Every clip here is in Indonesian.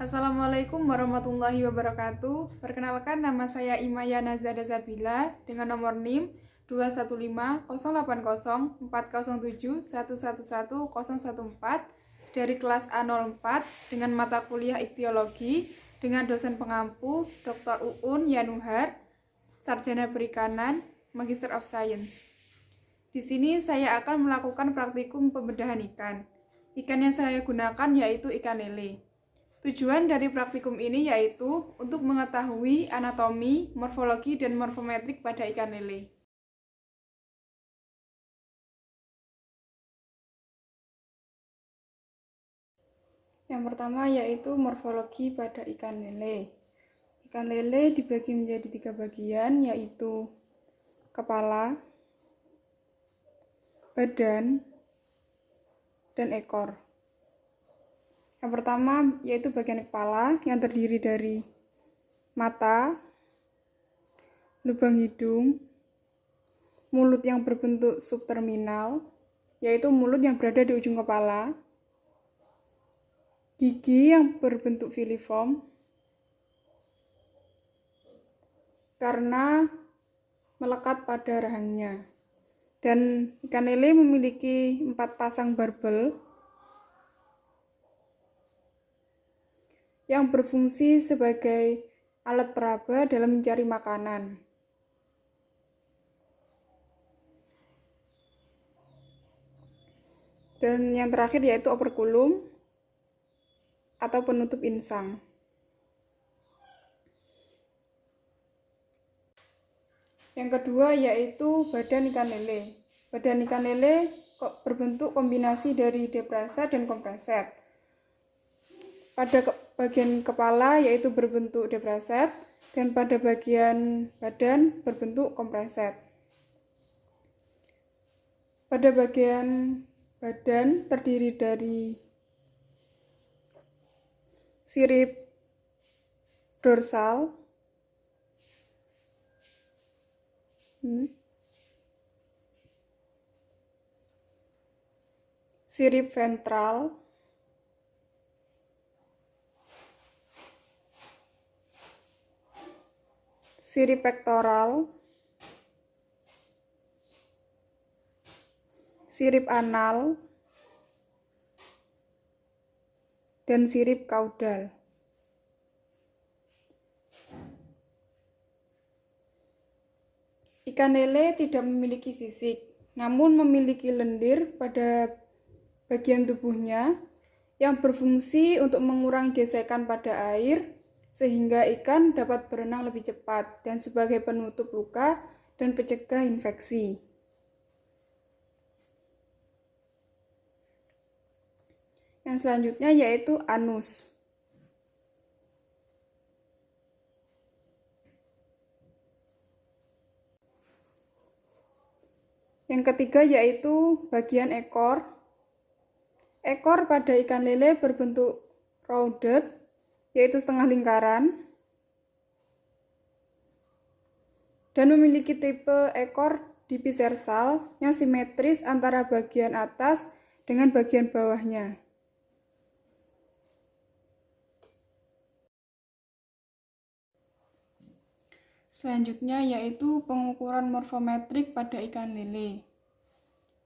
Assalamualaikum warahmatullahi wabarakatuh. Perkenalkan, nama saya Imaya Nazada Zabila dengan nomor NIM 215080407111014 dari kelas A04 dengan mata kuliah Ikhtiologi dengan dosen pengampu Dr. Uun Yanuhar, Sarjana Perikanan, Magister of Science. Di sini saya akan melakukan praktikum pembedahan ikan. Ikan yang saya gunakan yaitu ikan lele. Tujuan dari praktikum ini yaitu untuk mengetahui anatomi, morfologi, dan morfometrik pada ikan lele. Yang pertama yaitu morfologi pada ikan lele. Ikan lele dibagi menjadi 3 bagian, yaitu kepala, badan, dan ekor. Yang pertama yaitu bagian kepala yang terdiri dari mata, lubang hidung, mulut yang berbentuk subterminal, yaitu mulut yang berada di ujung kepala, gigi yang berbentuk filiform karena melekat pada rahangnya. Dan ikan lele memiliki 4 pasang barbel yang berfungsi sebagai alat peraba dalam mencari makanan. Dan yang terakhir yaitu operculum atau penutup insang. Yang kedua yaitu badan ikan lele. Badan ikan lele berbentuk kombinasi dari depresa dan kompreset. Pada bagian kepala yaitu berbentuk depreset dan pada bagian badan berbentuk kompreset. Pada bagian badan terdiri dari sirip dorsal, sirip ventral, sirip pektoral, sirip anal, dan sirip kaudal. Ikan lele tidak memiliki sisik, namun memiliki lendir pada bagian tubuhnya yang berfungsi untuk mengurangi gesekan pada air sehingga ikan dapat berenang lebih cepat dan sebagai penutup luka dan pencegah infeksi. Yang selanjutnya yaitu anus. Yang ketiga yaitu bagian ekor. Ekor pada ikan lele berbentuk rounded, yaitu setengah lingkaran, dan memiliki tipe ekor dipisersal yang simetris antara bagian atas dengan bagian bawahnya. Selanjutnya yaitu pengukuran morfometrik pada ikan lele.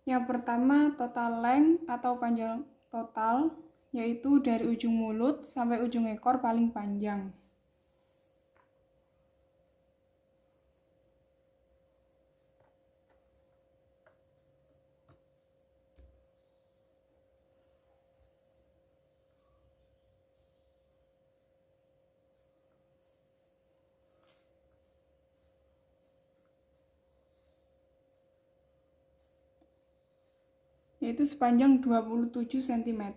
Yang pertama total length atau panjang total, yaitu dari ujung mulut sampai ujung ekor paling panjang. Yaitu sepanjang 27 cm.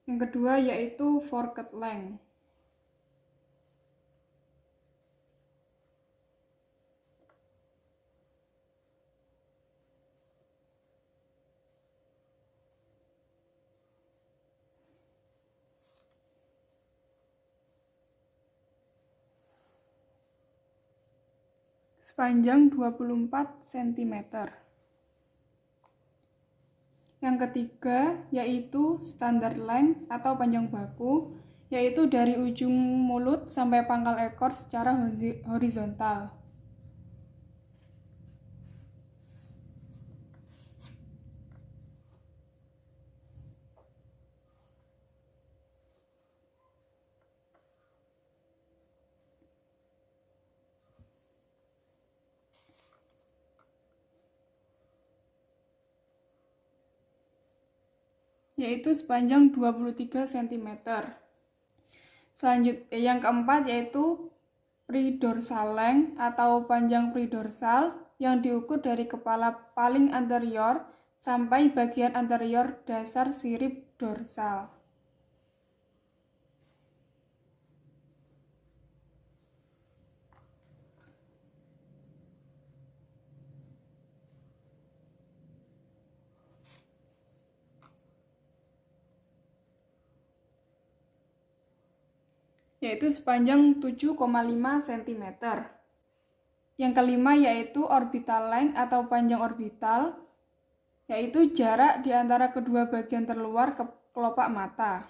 Yang kedua yaitu forked length. Sepanjang 24 cm. Yang ketiga yaitu standar length atau panjang baku, yaitu dari ujung mulut sampai pangkal ekor secara horizontal. Yaitu sepanjang 23 cm. Selanjutnya yang keempat yaitu predorsal length atau panjang predorsal yang diukur dari kepala paling anterior sampai bagian anterior dasar sirip dorsal. Yaitu sepanjang 7,5 cm. Yang kelima yaitu orbital length atau panjang orbital, yaitu jarak di antara kedua bagian terluar kelopak mata.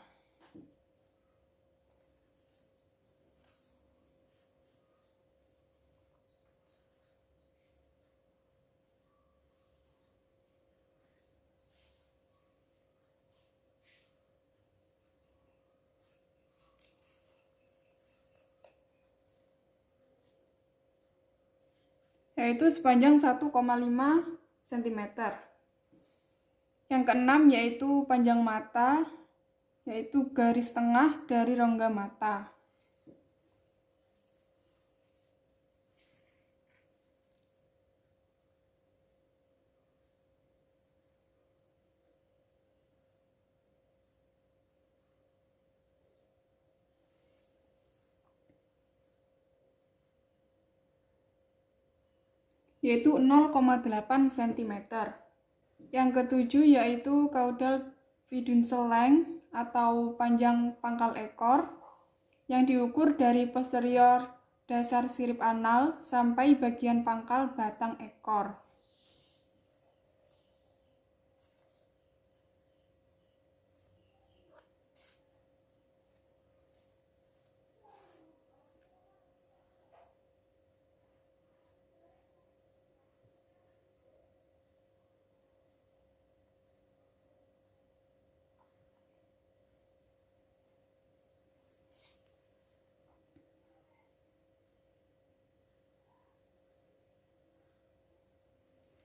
Yaitu sepanjang 1,5 cm. Yang keenam yaitu panjang mata, yaitu garis tengah dari rongga mata. Yaitu 0,8 cm. Yang ketujuh yaitu caudal peduncle length atau panjang pangkal ekor yang diukur dari posterior dasar sirip anal sampai bagian pangkal batang ekor.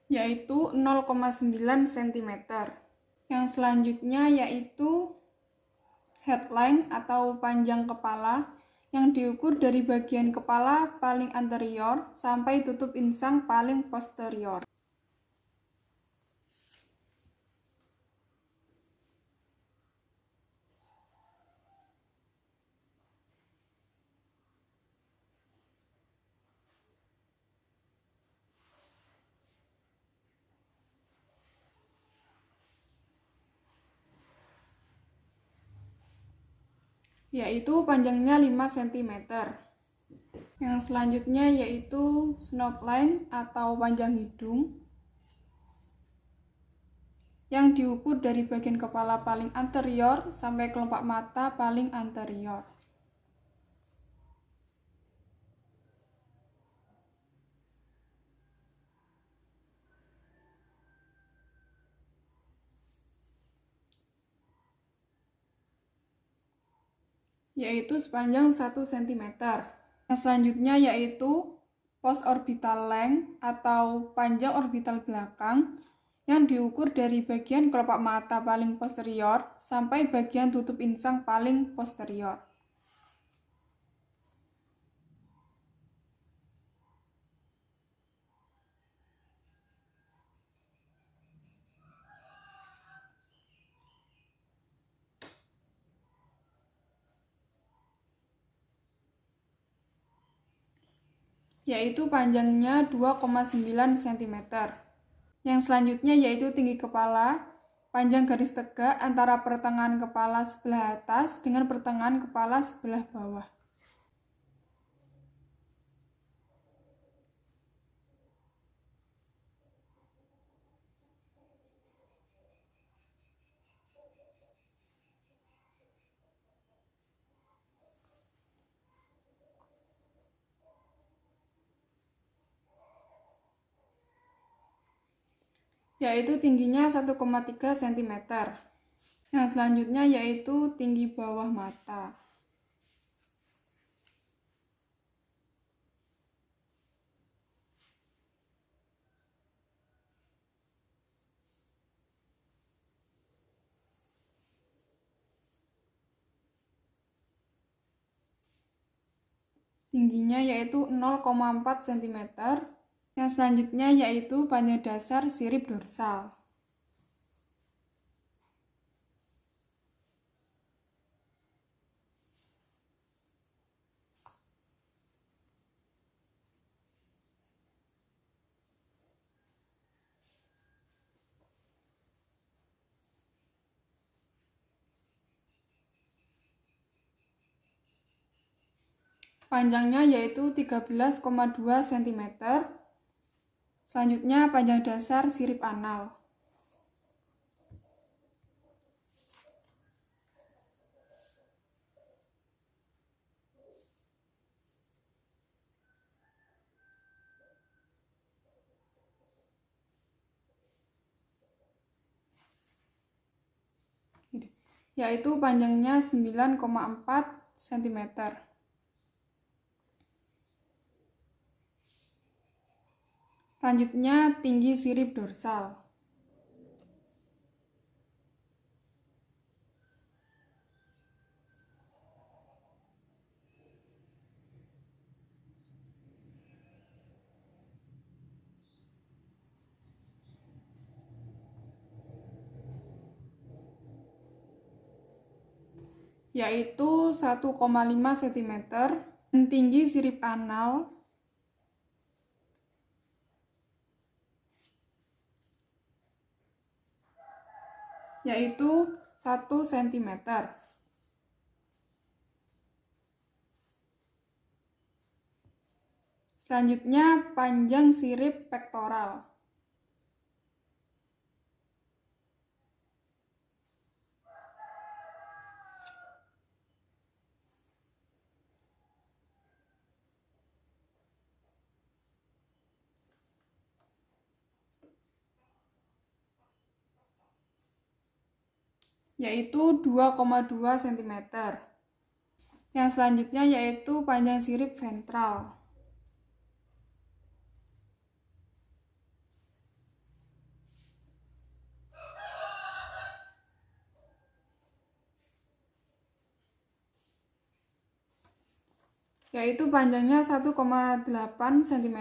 Yaitu 0,9 cm. Yang selanjutnya yaitu head length atau panjang kepala yang diukur dari bagian kepala paling anterior sampai tutup insang paling posterior. Yaitu panjangnya 5 cm. Yang selanjutnya yaitu snout length atau panjang hidung yang diukur dari bagian kepala paling anterior sampai kelopak mata paling anterior. Yaitu sepanjang 1 cm. Yang selanjutnya yaitu post-orbital length atau panjang orbital belakang yang diukur dari bagian kelopak mata paling posterior sampai bagian tutup insang paling posterior. Yaitu panjangnya 2,9 cm. Yang selanjutnya yaitu tinggi kepala, panjang garis tegak antara pertengahan kepala sebelah atas dengan pertengahan kepala sebelah bawah. yaitu tingginya 1,3 cm. Yang selanjutnya yaitu tinggi bawah mata. Tingginya yaitu 0,4 cm. Yang selanjutnya yaitu panjang dasar sirip dorsal. Panjangnya yaitu 13,2 cm. Selanjutnya panjang dasar sirip anal. Yaitu panjangnya 9,4 cm. Selanjutnya tinggi sirip dorsal. Yaitu 1,5 cm. Tinggi sirip anal yaitu 1 cm. Selanjutnya panjang sirip pektoral. Yaitu 2,2 cm. Yang selanjutnya yaitu panjang sirip ventral. Yaitu panjangnya 1,8 cm.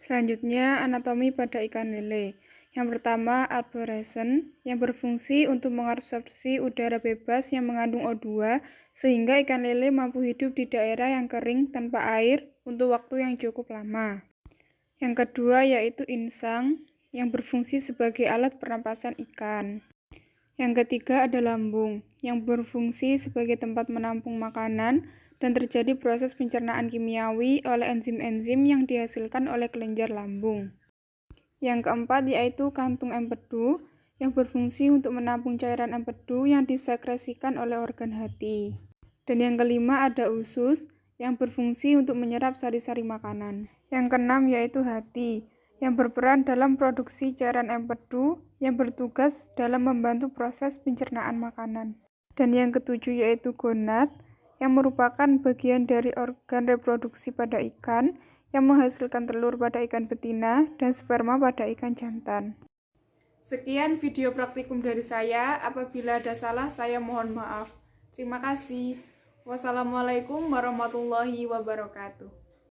Selanjutnya, anatomi pada ikan lele. Yang pertama, arborescens, yang berfungsi untuk mengabsorpsi udara bebas yang mengandung O2, sehingga ikan lele mampu hidup di daerah yang kering tanpa air untuk waktu yang cukup lama. Yang kedua yaitu insang, yang berfungsi sebagai alat pernapasan ikan. Yang ketiga ada lambung, yang berfungsi sebagai tempat menampung makanan dan terjadi proses pencernaan kimiawi oleh enzim-enzim yang dihasilkan oleh kelenjar lambung. Yang keempat yaitu kantung empedu, yang berfungsi untuk menampung cairan empedu yang disekresikan oleh organ hati. Dan yang kelima ada usus, yang berfungsi untuk menyerap sari-sari makanan. Yang keenam yaitu hati, yang berperan dalam produksi cairan empedu yang bertugas dalam membantu proses pencernaan makanan. Dan yang ketujuh yaitu gonad, yang merupakan bagian dari organ reproduksi pada ikan yang menghasilkan telur pada ikan betina dan sperma pada ikan jantan. Sekian video praktikum dari saya. Apabila ada salah, saya mohon maaf. Terima kasih. Wassalamualaikum warahmatullahi wabarakatuh.